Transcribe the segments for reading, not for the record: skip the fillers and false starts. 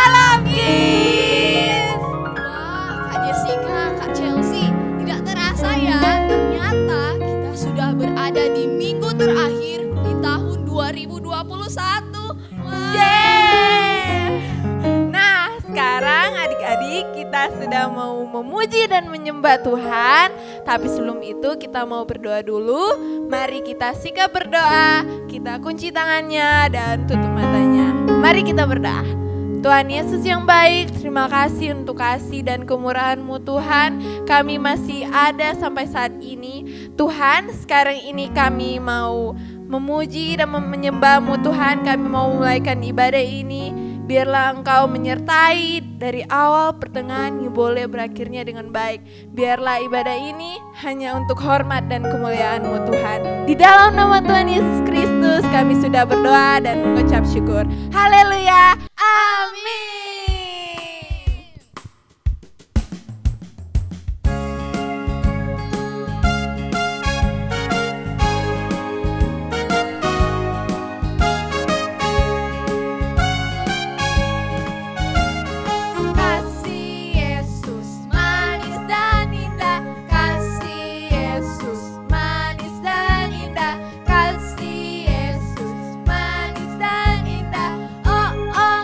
Shalom Kids. Wah, Kak Jessica, Kak Chelsea, tidak terasa ya, ternyata kita sudah berada di minggu terakhir di tahun 2021. Wah. Yeay. Nah, sekarang adik-adik kita sudah mau memuji dan menyembah Tuhan. Tapi sebelum itu kita mau berdoa dulu. Mari kita sikap berdoa. Kita kunci tangannya dan tutup matanya. Mari kita berdoa. Tuhan Yesus yang baik, terima kasih untuk kasih dan kemurahan-Mu Tuhan. Kami masih ada sampai saat ini. Tuhan, sekarang ini kami mau memuji dan menyembah-Mu Tuhan. Kami mau memulaikan ibadah ini. Biarlah Engkau menyertai dari awal pertengahan yang boleh berakhirnya dengan baik. Biarlah ibadah ini hanya untuk hormat dan kemuliaan-Mu Tuhan. Di dalam nama Tuhan Yesus Kristus kami sudah berdoa dan mengucap syukur. Haleluya. Amin. Kasih Yesus manis dan indah, kasih Yesus manis dan indah, kasih Yesus manis dan indah. Oh oh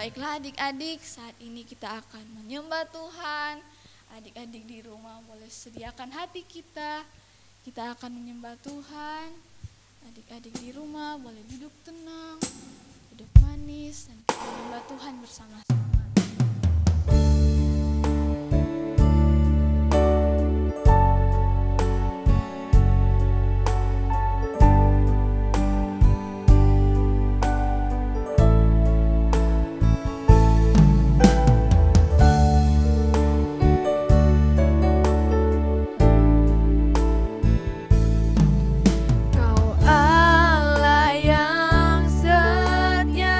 Baiklah adik-adik, saat ini kita akan menyembah Tuhan. Adik-adik di rumah boleh sediakan hati kita. Kita akan menyembah Tuhan. Adik-adik di rumah boleh duduk tenang, duduk manis, dan kita menyembah Tuhan bersama-sama. Kau Allah yang setia,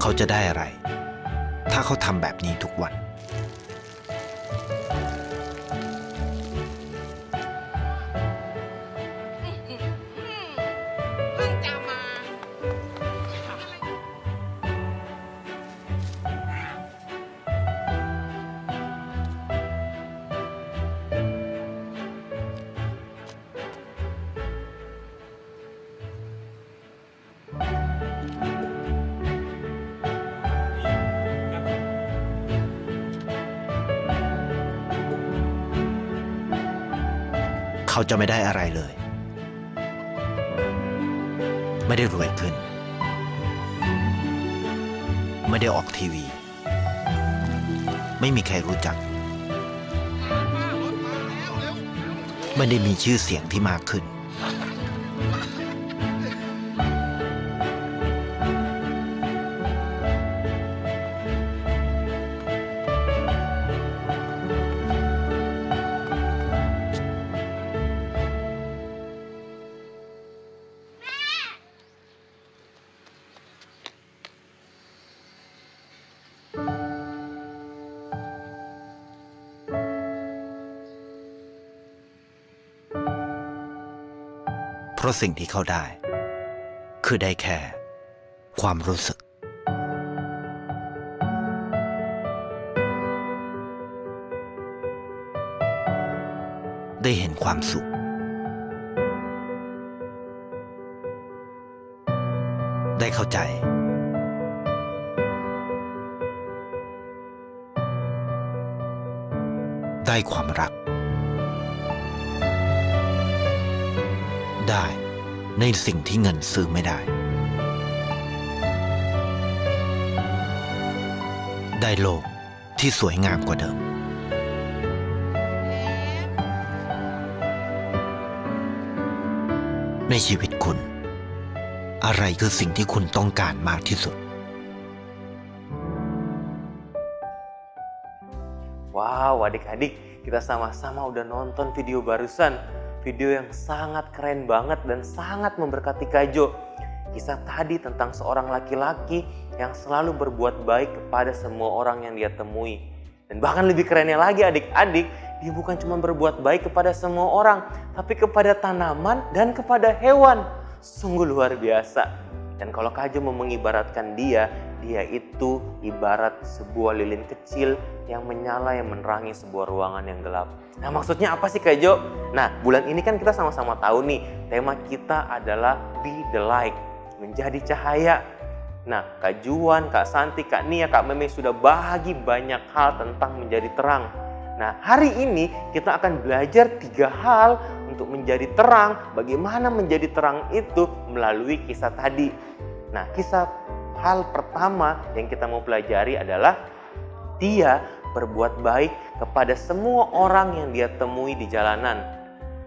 เขาจะได้อะไรถ้าเขาทำแบบนี้ทุกวันเขาจะไม่ได้อะไรเลย ไม่ได้รวยขึ้น ไม่ได้ออกทีวี ไม่มีใครรู้จัก ไม่ได้มีชื่อเสียงที่มากขึ้น เพราะสิ่งที่เขาได้คือได้แค่ความรู้สึกได้เห็นความสุขได้เข้าใจได้ความรักได้ในสิ่งที่เงินซื้อไม่ได้ได้โลกที่สวยงามกว่าเดิมในชีวิตคุณอะไรคือสิ่งที่คุณต้องการมากที่สุด Wow, adik-adik, kita sama-sama udah nonton video barusan. Video yang sangat keren banget dan sangat memberkati Kak Jo. Kisah tadi tentang seorang laki-laki yang selalu berbuat baik kepada semua orang yang dia temui. Dan bahkan lebih kerennya lagi adik-adik, dia bukan cuma berbuat baik kepada semua orang, tapi kepada tanaman dan kepada hewan. Sungguh luar biasa. Dan kalau Kak Jo mau mengibaratkan dia itu ibarat sebuah lilin kecil yang menyala yang menerangi sebuah ruangan yang gelap. Nah, maksudnya apa sih Kak Jo? Nah, bulan ini kan kita sama-sama tahu nih, tema kita adalah Be the Light, menjadi cahaya. Nah, Kak Juan, Kak Santi, Kak Nia, Kak Meme sudah bahagi banyak hal tentang menjadi terang. Nah, hari ini kita akan belajar 3 hal untuk menjadi terang, bagaimana menjadi terang itu melalui kisah tadi. Nah, hal pertama yang kita mau pelajari adalah dia berbuat baik kepada semua orang yang dia temui di jalanan.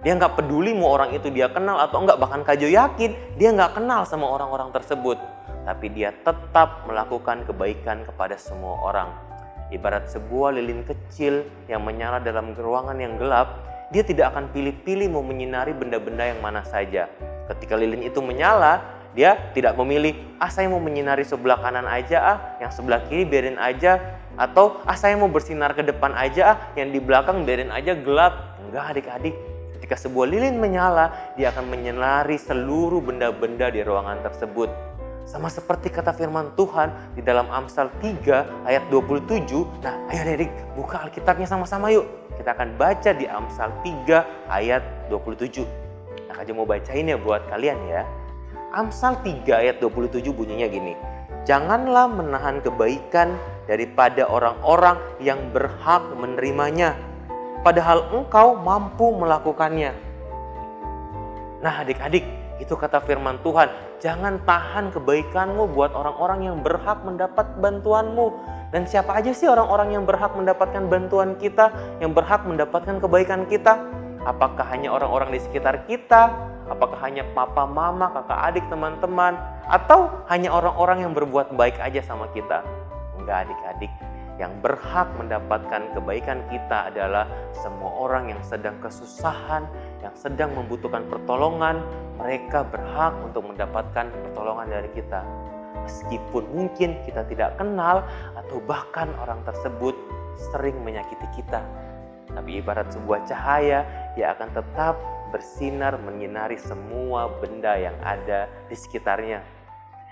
Dia nggak peduli mau orang itu dia kenal atau enggak, bahkan Kak Jo yakin dia nggak kenal sama orang-orang tersebut. Tapi dia tetap melakukan kebaikan kepada semua orang. Ibarat sebuah lilin kecil yang menyala dalam ruangan yang gelap, dia tidak akan pilih-pilih mau menyinari benda-benda yang mana saja. Ketika lilin itu menyala, dia tidak memilih, saya mau menyinari sebelah kanan aja, yang sebelah kiri biarin aja, atau saya mau bersinar ke depan aja, yang di belakang biarin aja gelap. Enggak adik-adik, ketika sebuah lilin menyala, dia akan menyinari seluruh benda-benda di ruangan tersebut. Sama seperti kata firman Tuhan di dalam Amsal 3 ayat 27. Nah, ayo adik-adik buka Alkitabnya sama-sama yuk. Kita akan baca di Amsal 3 ayat 27. Nah, Kak Jo mau bacain ya buat kalian ya. Amsal 3 ayat 27 bunyinya gini. Janganlah menahan kebaikan daripada orang-orang yang berhak menerimanya, padahal engkau mampu melakukannya. Nah adik-adik, itu kata firman Tuhan. Jangan tahan kebaikanmu buat orang-orang yang berhak mendapat bantuanmu. Dan siapa aja sih orang-orang yang berhak mendapatkan bantuan kita, yang berhak mendapatkan kebaikan kita? Apakah hanya orang-orang di sekitar kita? Apakah hanya papa, mama, kakak, adik, teman-teman? Atau hanya orang-orang yang berbuat baik aja sama kita? Enggak adik-adik. Yang berhak mendapatkan kebaikan kita adalah semua orang yang sedang kesusahan, yang sedang membutuhkan pertolongan. Mereka berhak untuk mendapatkan pertolongan dari kita. Meskipun mungkin kita tidak kenal atau bahkan orang tersebut sering menyakiti kita. Tapi ibarat sebuah cahaya yang akan tetap bersinar menyinari semua benda yang ada di sekitarnya.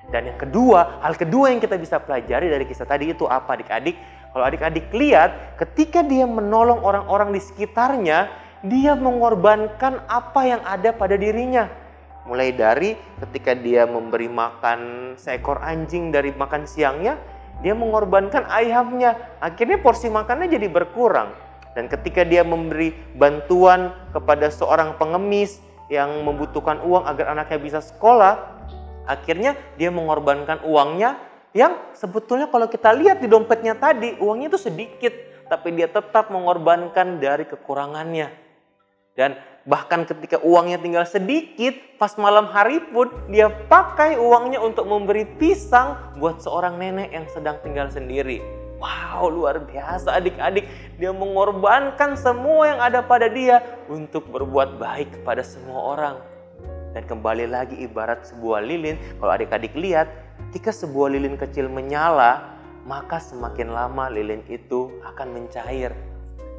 Dan yang kedua, hal kedua yang kita bisa pelajari dari kisah tadi itu apa adik-adik? Kalau adik-adik lihat, ketika dia menolong orang-orang di sekitarnya, dia mengorbankan apa yang ada pada dirinya. Mulai dari ketika dia memberi makan seekor anjing dari makan siangnya, dia mengorbankan ayamnya. Akhirnya porsi makannya jadi berkurang. Dan ketika dia memberi bantuan kepada seorang pengemis yang membutuhkan uang agar anaknya bisa sekolah, akhirnya dia mengorbankan uangnya yang sebetulnya kalau kita lihat di dompetnya tadi, uangnya itu sedikit. Tapi dia tetap mengorbankan dari kekurangannya. Dan bahkan ketika uangnya tinggal sedikit, pas malam hari pun dia pakai uangnya untuk memberi pisang buat seorang nenek yang sedang tinggal sendiri. Wow, luar biasa adik-adik. Dia mengorbankan semua yang ada pada dia untuk berbuat baik kepada semua orang. Dan kembali lagi ibarat sebuah lilin, kalau adik-adik lihat, ketika sebuah lilin kecil menyala, maka semakin lama lilin itu akan mencair.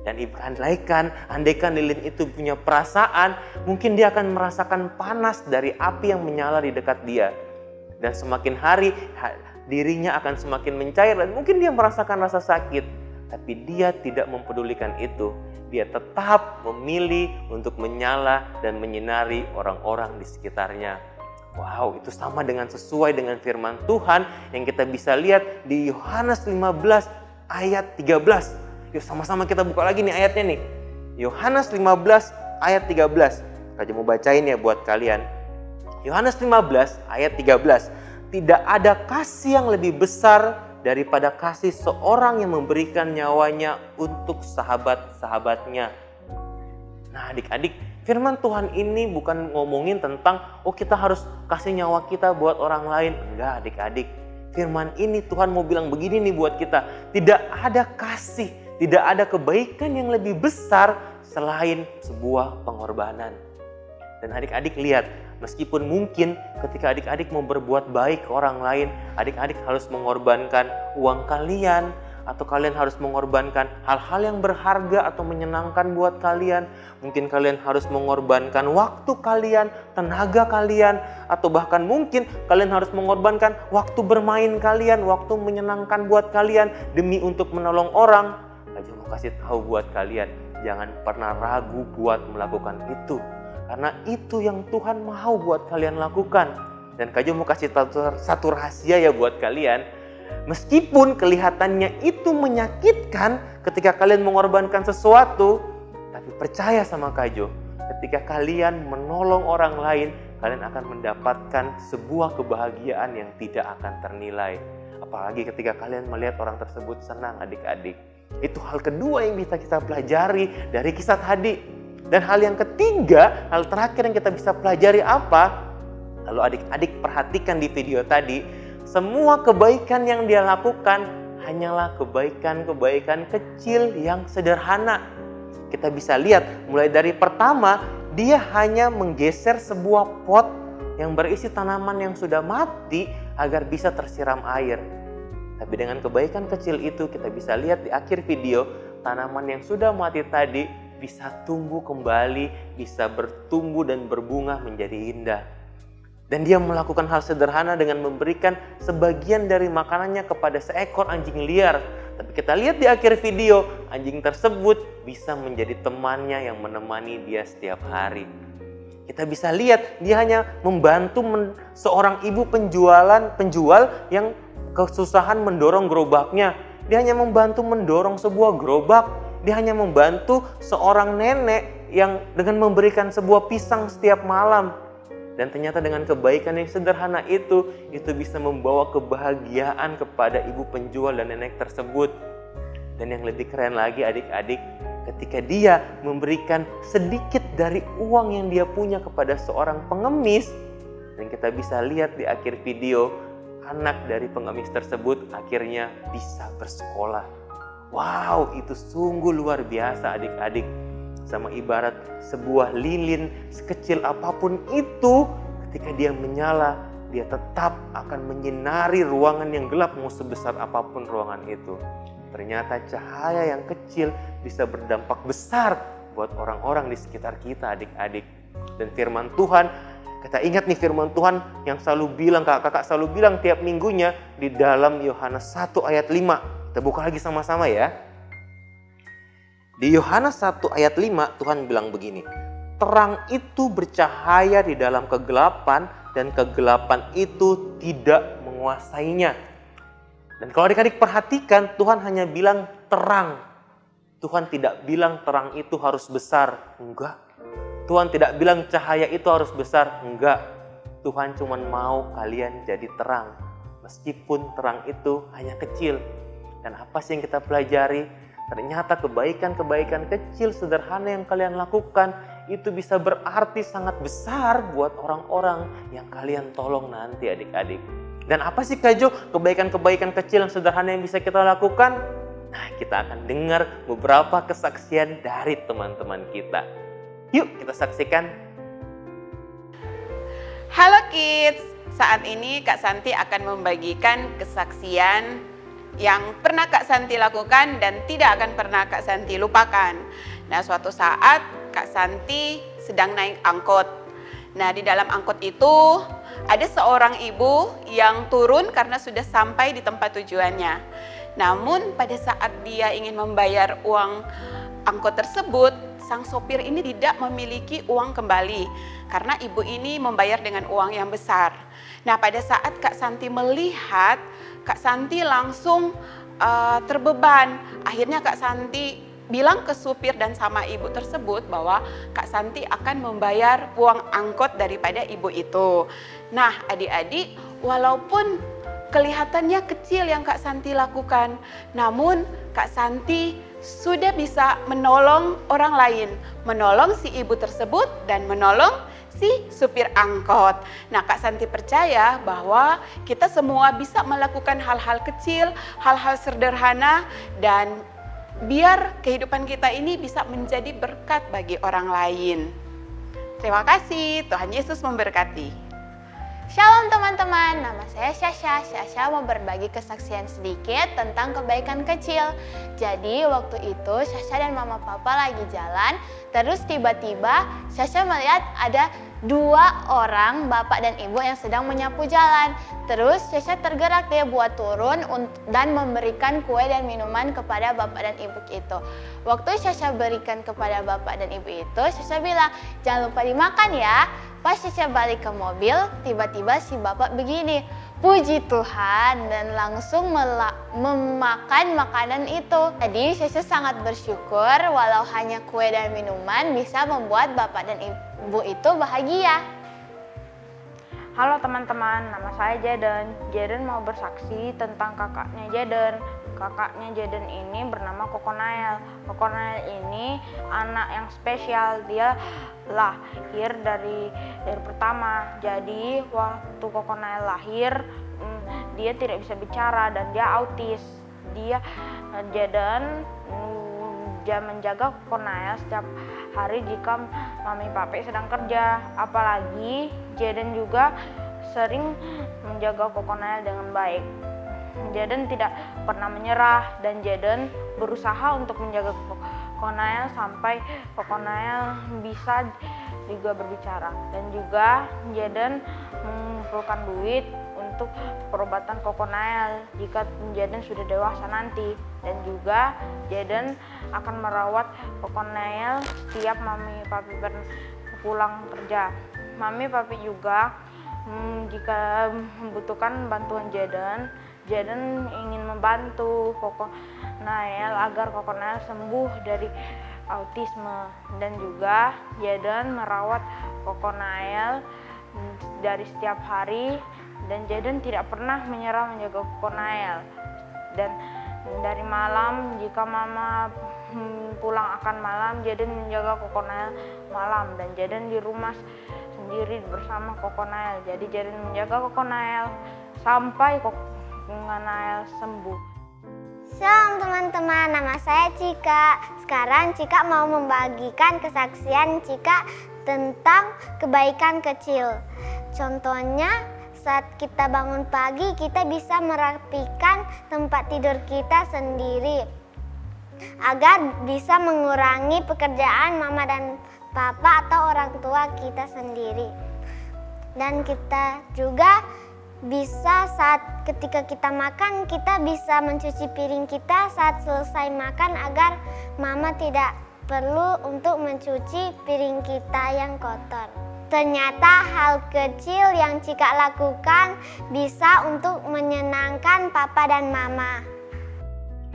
Dan andaikan lilin itu punya perasaan, mungkin dia akan merasakan panas dari api yang menyala di dekat dia. Dan semakin hari, dirinya akan semakin mencair dan mungkin dia merasakan rasa sakit. Tapi dia tidak mempedulikan itu. Dia tetap memilih untuk menyala dan menyinari orang-orang di sekitarnya. Wow, itu sama sesuai dengan firman Tuhan yang kita bisa lihat di Yohanes 15 ayat 13. Yuk sama-sama kita buka lagi nih ayatnya nih. Yohanes 15 ayat 13. Kak mau bacain ya buat kalian. Yohanes 15 ayat 13. Tidak ada kasih yang lebih besar daripada kasih seorang yang memberikan nyawanya untuk sahabat-sahabatnya. Nah adik-adik, firman Tuhan ini bukan ngomongin tentang kita harus kasih nyawa kita buat orang lain. Enggak adik-adik. Firman ini Tuhan mau bilang begini nih buat kita. Tidak ada kasih, tidak ada kebaikan yang lebih besar selain sebuah pengorbanan. Dan adik-adik lihat, meskipun mungkin ketika adik-adik mau berbuat baik ke orang lain, adik-adik harus mengorbankan uang kalian, atau kalian harus mengorbankan hal-hal yang berharga atau menyenangkan buat kalian. Mungkin kalian harus mengorbankan waktu kalian, tenaga kalian, atau bahkan mungkin kalian harus mengorbankan waktu bermain kalian, waktu menyenangkan buat kalian demi untuk menolong orang. Aja mau kasih tahu buat kalian, jangan pernah ragu buat melakukan itu. Karena itu yang Tuhan mau buat kalian lakukan. Dan Kak Jo mau kasih satu rahasia ya buat kalian. Meskipun kelihatannya itu menyakitkan ketika kalian mengorbankan sesuatu, tapi percaya sama Kak Jo, ketika kalian menolong orang lain, kalian akan mendapatkan sebuah kebahagiaan yang tidak akan ternilai. Apalagi ketika kalian melihat orang tersebut senang adik-adik. Itu hal kedua yang bisa kita pelajari dari kisah tadi. Dan hal yang ketiga, hal terakhir yang kita bisa pelajari apa? Kalau adik-adik perhatikan di video tadi, semua kebaikan yang dia lakukan hanyalah kebaikan-kebaikan kecil yang sederhana. Kita bisa lihat mulai dari pertama, dia hanya menggeser sebuah pot yang berisi tanaman yang sudah mati agar bisa tersiram air. Tapi dengan kebaikan kecil itu kita bisa lihat di akhir video, tanaman yang sudah mati tadi bisa tumbuh kembali, bisa bertumbuh dan berbunga menjadi indah. Dan dia melakukan hal sederhana dengan memberikan sebagian dari makanannya kepada seekor anjing liar. Tapi kita lihat di akhir video, anjing tersebut bisa menjadi temannya yang menemani dia setiap hari. Kita bisa lihat dia hanya membantu seorang ibu penjual yang kesusahan mendorong gerobaknya. Dia hanya membantu mendorong sebuah gerobak. Dia hanya membantu seorang nenek yang dengan memberikan sebuah pisang setiap malam. Dan ternyata dengan kebaikan yang sederhana itu bisa membawa kebahagiaan kepada ibu penjual dan nenek tersebut. Dan yang lebih keren lagi adik-adik, ketika dia memberikan sedikit dari uang yang dia punya kepada seorang pengemis, dan kita bisa lihat di akhir video, anak dari pengemis tersebut akhirnya bisa bersekolah. Wow, itu sungguh luar biasa adik-adik. Sama ibarat sebuah lilin sekecil apapun itu, ketika dia menyala, dia tetap akan menyinari ruangan yang gelap mau sebesar apapun ruangan itu. Ternyata cahaya yang kecil bisa berdampak besar buat orang-orang di sekitar kita, adik-adik. Dan firman Tuhan, kita ingat nih firman Tuhan yang selalu bilang, kakak-kakak selalu bilang tiap minggunya di dalam Yohanes 1 ayat 5. Kita buka lagi sama-sama ya. Di Yohanes 1 ayat 5 Tuhan bilang begini, terang itu bercahaya di dalam kegelapan dan kegelapan itu tidak menguasainya. Dan kalau adik-adik perhatikan, Tuhan hanya bilang terang. Tuhan tidak bilang terang itu harus besar, enggak. Tuhan tidak bilang cahaya itu harus besar, enggak. Tuhan cuma mau kalian jadi terang, meskipun terang itu hanya kecil. Dan apa sih yang kita pelajari? Ternyata kebaikan-kebaikan kecil sederhana yang kalian lakukan itu bisa berarti sangat besar buat orang-orang yang kalian tolong nanti, adik-adik. Dan apa sih Kak Jo kebaikan-kebaikan kecil yang sederhana yang bisa kita lakukan? Nah, kita akan dengar beberapa kesaksian dari teman-teman kita. Yuk kita saksikan. Halo kids, saat ini Kak Santi akan membagikan kesaksian yang pernah Kak Santi lakukan dan tidak akan pernah Kak Santi lupakan. Nah, suatu saat Kak Santi sedang naik angkot. Nah, di dalam angkot itu ada seorang ibu yang turun karena sudah sampai di tempat tujuannya. Namun pada saat dia ingin membayar uang angkot tersebut, sang sopir ini tidak memiliki uang kembali karena ibu ini membayar dengan uang yang besar. Nah, pada saat Kak Santi melihat, Kak Santi langsung terbeban. Akhirnya Kak Santi bilang ke supir dan sama ibu tersebut bahwa Kak Santi akan membayar uang angkot daripada ibu itu. Nah, adik-adik, walaupun kelihatannya kecil yang Kak Santi lakukan, namun Kak Santi sudah bisa menolong orang lain, menolong si ibu tersebut dan menolong si supir angkot. Nah, Kak Santi percaya bahwa kita semua bisa melakukan hal-hal kecil, hal-hal sederhana, dan biar kehidupan kita ini bisa menjadi berkat bagi orang lain. Terima kasih, Tuhan Yesus memberkati. Shalom teman-teman, nama saya Syasha. Syasha mau berbagi kesaksian sedikit tentang kebaikan kecil. Jadi waktu itu Syasha dan mama papa lagi jalan, terus tiba-tiba Syasha melihat ada dua orang, bapak dan ibu yang sedang menyapu jalan. Terus Syasha tergerak, dia buat turun dan memberikan kue dan minuman kepada bapak dan ibu itu. Waktu Syasha berikan kepada bapak dan ibu itu, Syasha bilang, jangan lupa dimakan ya. Pas Syasha balik ke mobil, tiba-tiba si bapak begini, puji Tuhan, dan langsung memakan makanan itu. Jadi Syasha sangat bersyukur walau hanya kue dan minuman bisa membuat bapak dan ibu itu bahagia. Halo teman-teman, nama saya Jaden. Jaden mau bersaksi tentang kakaknya Jaden. Kakaknya Jaden ini bernama Kokonael. Kokonael ini anak yang spesial. Dia lahir dari pertama. Jadi waktu Kokonael lahir, dia tidak bisa bicara dan dia autis. Jaden menjaga Kokonael setiap hari jika mami papi sedang kerja. Apalagi Jaden juga sering menjaga Kokonael dengan baik. Jaden tidak pernah menyerah dan Jaden berusaha untuk menjaga Kokonael sampai Kokonael bisa juga berbicara. Dan juga Jaden mengumpulkan duit untuk perobatan Kokonael jika Jaden sudah dewasa nanti. Dan juga Jaden akan merawat Kokonael setiap mami papi pulang kerja. Mami papi juga jika membutuhkan bantuan Jaden ingin membantu Kokonael agar Kokonael sembuh dari autisme. Dan juga Jaden merawat Kokonael dari setiap hari dan Jaden tidak pernah menyerah menjaga Kokonael. Dan dari malam jika mama pulang akan malam, Jaden menjaga Kokonael malam dan Jaden di rumah sendiri bersama Kokonael. Jadi Jaden menjaga Kokonael sampai Kokonael sembuh. Shalom teman-teman, nama saya Cika. Sekarang Cika mau membagikan kesaksian Cika tentang kebaikan kecil. Contohnya, saat kita bangun pagi, kita bisa merapikan tempat tidur kita sendiri agar bisa mengurangi pekerjaan mama dan papa atau orang tua kita sendiri. Dan kita juga bisa saat ketika kita makan, kita bisa mencuci piring kita saat selesai makan agar mama tidak perlu untuk mencuci piring kita yang kotor. Ternyata hal kecil yang Cika lakukan bisa untuk menyenangkan papa dan mama.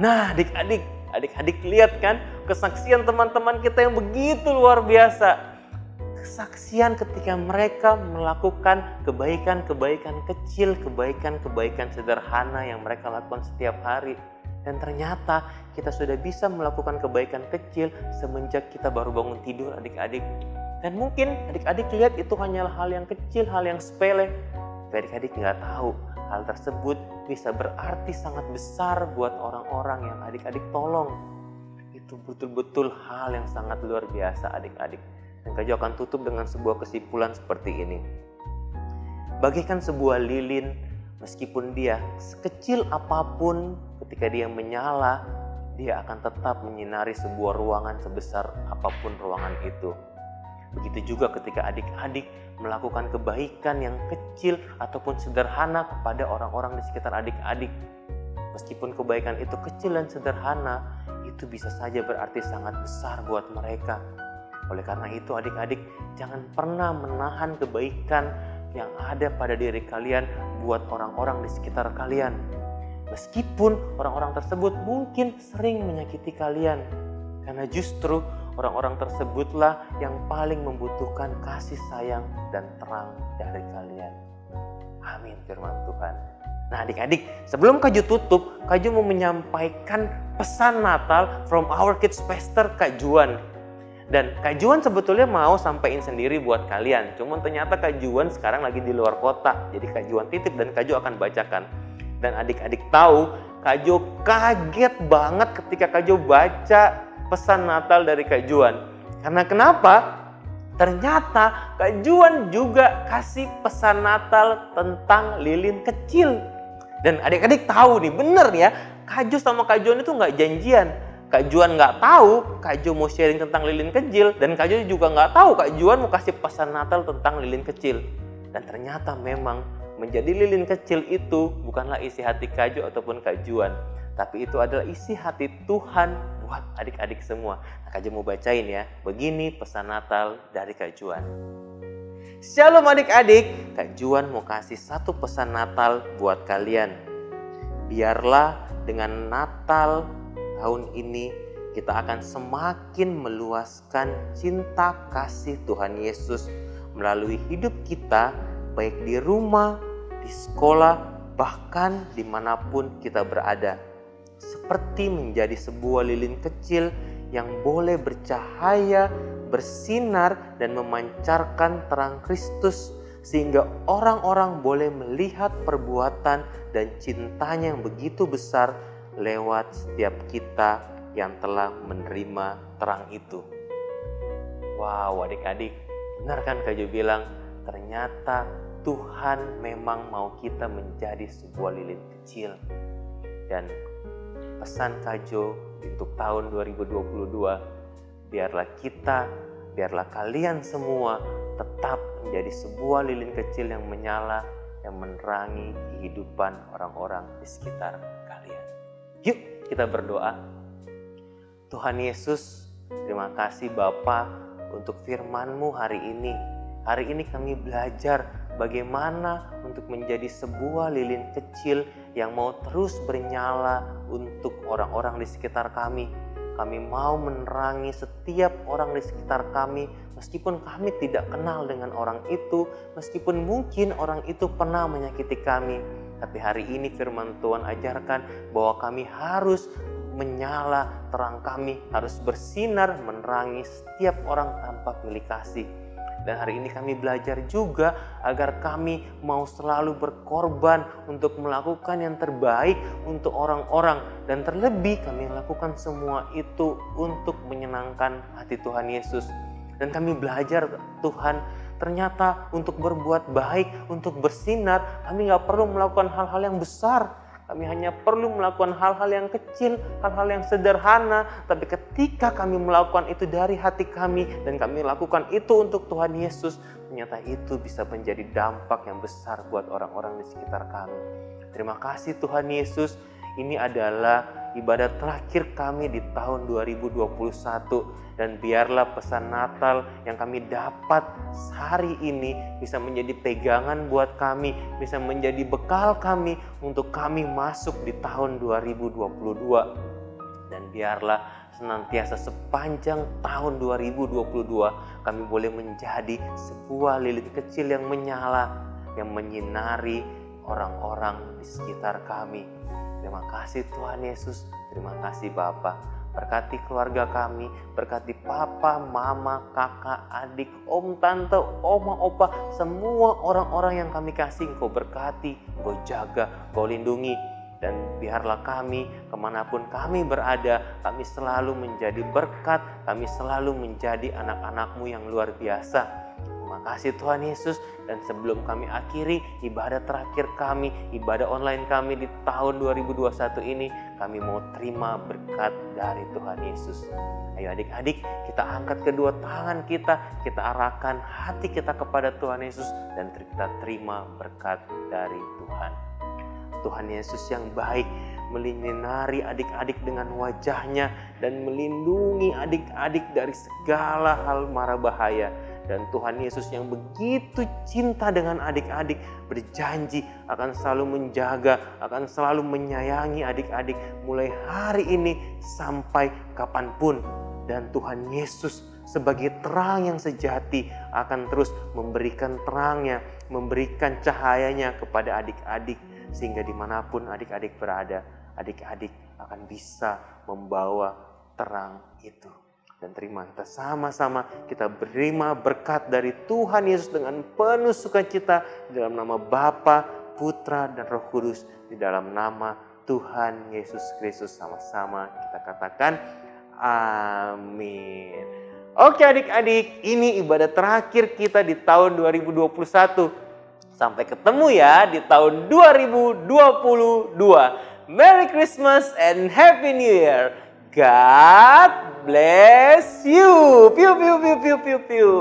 Nah, adik-adik lihat kan kesaksian teman-teman kita yang begitu luar biasa. Kesaksian ketika mereka melakukan kebaikan-kebaikan kecil, kebaikan-kebaikan sederhana yang mereka lakukan setiap hari. Dan ternyata kita sudah bisa melakukan kebaikan kecil semenjak kita baru bangun tidur, adik-adik. Dan mungkin adik-adik lihat itu hanyalah hal yang kecil, hal yang sepele. Tapi adik-adik nggak tahu hal tersebut bisa berarti sangat besar buat orang-orang yang adik-adik tolong. Itu betul-betul hal yang sangat luar biasa, adik-adik. Dan Kak Jo akan tutup dengan sebuah kesimpulan seperti ini. Bagaikan sebuah lilin, meskipun dia sekecil apapun, ketika dia menyala, dia akan tetap menyinari sebuah ruangan sebesar apapun ruangan itu. Begitu juga ketika adik-adik melakukan kebaikan yang kecil ataupun sederhana kepada orang-orang di sekitar adik-adik. Meskipun kebaikan itu kecil dan sederhana, itu bisa saja berarti sangat besar buat mereka. Oleh karena itu adik-adik, jangan pernah menahan kebaikan yang ada pada diri kalian buat orang-orang di sekitar kalian. Meskipun orang-orang tersebut mungkin sering menyakiti kalian. Karena justru orang-orang tersebutlah yang paling membutuhkan kasih sayang dan terang dari kalian. Amin firman Tuhan. Nah adik-adik, sebelum Kak Jo tutup, Kak Jo mau menyampaikan pesan Natal from our kids pastor Kak Juan. Dan Kak Juan sebetulnya mau sampaikan sendiri buat kalian. Cuman ternyata Kak Juan sekarang lagi di luar kota. Jadi Kak Juan titip dan Kak Jo akan bacakan. Dan adik-adik tahu, Kak Jo kaget banget ketika Kak Jo baca pesan Natal dari Kak Juan. Karena kenapa? Ternyata Kak Juan juga kasih pesan Natal tentang lilin kecil. Dan adik-adik tahu nih, bener ya, Kak Jo sama Kak Juan itu nggak janjian. Kak Juan nggak tahu Kak Jo mau sharing tentang lilin kecil, dan Kak Jo juga nggak tahu Kak Juan mau kasih pesan Natal tentang lilin kecil. Dan ternyata memang menjadi lilin kecil itu bukanlah isi hati Kak Jo ataupun Kak Juan, tapi itu adalah isi hati Tuhan buat adik-adik semua. Nah, Kak Jo mau bacain ya. Begini pesan Natal dari Kak Juan. Shalom adik-adik, Kak Juan mau kasih satu pesan Natal buat kalian. Biarlah dengan Natal tahun ini kita akan semakin meluaskan cinta kasih Tuhan Yesus melalui hidup kita, baik di rumah, di sekolah, bahkan dimanapun kita berada. Seperti menjadi sebuah lilin kecil yang boleh bercahaya, bersinar, dan memancarkan terang Kristus, sehingga orang-orang boleh melihat perbuatan dan cintanya yang begitu besar lewat setiap kita yang telah menerima terang itu. Wow adik-adik, benar kan Kak Jo bilang, ternyata Tuhan memang mau kita menjadi sebuah lilin kecil. Dan pesan Kak Jo untuk tahun 2022, biarlah kalian semua tetap menjadi sebuah lilin kecil yang menyala, yang menerangi kehidupan orang-orang di sekitar kalian. Yuk kita berdoa. Tuhan Yesus, terima kasih Bapa untuk firman-Mu hari ini. Hari ini kami belajar bagaimana untuk menjadi sebuah lilin kecil yang mau terus bernyala untuk orang-orang di sekitar kami. Kami mau menerangi setiap orang di sekitar kami, meskipun kami tidak kenal dengan orang itu, meskipun mungkin orang itu pernah menyakiti kami. Tapi hari ini firman Tuhan ajarkan bahwa kami harus menyala, terang kami harus bersinar menerangi setiap orang tanpa pilih kasih. Dan hari ini kami belajar juga agar kami mau selalu berkorban untuk melakukan yang terbaik untuk orang-orang. Dan terlebih kami lakukan semua itu untuk menyenangkan hati Tuhan Yesus. Dan kami belajar Tuhan Ternyata untuk berbuat baik, untuk bersinar, kami nggak perlu melakukan hal-hal yang besar. Kami hanya perlu melakukan hal-hal yang kecil, hal-hal yang sederhana. Tapi ketika kami melakukan itu dari hati kami dan kami lakukan itu untuk Tuhan Yesus, ternyata itu bisa menjadi dampak yang besar buat orang-orang di sekitar kami. Terima kasih Tuhan Yesus. Ini adalah ibadah terakhir kami di tahun 2021. Dan biarlah pesan Natal yang kami dapat hari ini bisa menjadi pegangan buat kami, bisa menjadi bekal kami untuk kami masuk di tahun 2022. Dan biarlah senantiasa sepanjang tahun 2022 kami boleh menjadi sebuah lilin kecil yang menyala, yang menyinari orang-orang di sekitar kami. Terima kasih Tuhan Yesus, terima kasih Bapa. Berkati keluarga kami, berkati papa, mama, kakak, adik, om, tante, oma, opa, semua orang-orang yang kami kasih. Engkau berkati, Engkau jaga, Engkau lindungi. Dan biarlah kami, kemanapun kami berada, kami selalu menjadi berkat, kami selalu menjadi anak-anak-Mu yang luar biasa. Terima kasih Tuhan Yesus. Dan sebelum kami akhiri ibadah terakhir kami, ibadah online kami di tahun 2021 ini, kami mau terima berkat dari Tuhan Yesus. Ayo adik-adik, kita angkat kedua tangan kita arahkan hati kita kepada Tuhan Yesus dan kita terima berkat dari Tuhan. Tuhan Yesus yang baik menyinari adik-adik dengan wajahnya dan melindungi adik-adik dari segala hal mara bahaya. Dan Tuhan Yesus yang begitu cinta dengan adik-adik berjanji akan selalu menjaga, akan selalu menyayangi adik-adik mulai hari ini sampai kapanpun. Dan Tuhan Yesus sebagai terang yang sejati akan terus memberikan terangnya, memberikan cahayanya kepada adik-adik. Sehingga dimanapun adik-adik berada, adik-adik akan bisa membawa terang itu. Dan terima kita sama-sama kita terima berkat dari Tuhan Yesus dengan penuh sukacita dalam nama Bapa, Putra dan Roh Kudus, di dalam nama Tuhan Yesus Kristus. Sama-sama kita katakan amin. Oke adik-adik, ini ibadah terakhir kita di tahun 2021. Sampai ketemu ya di tahun 2022. Merry Christmas and Happy New Year. God bless you. Piu piu piu piu piu piu.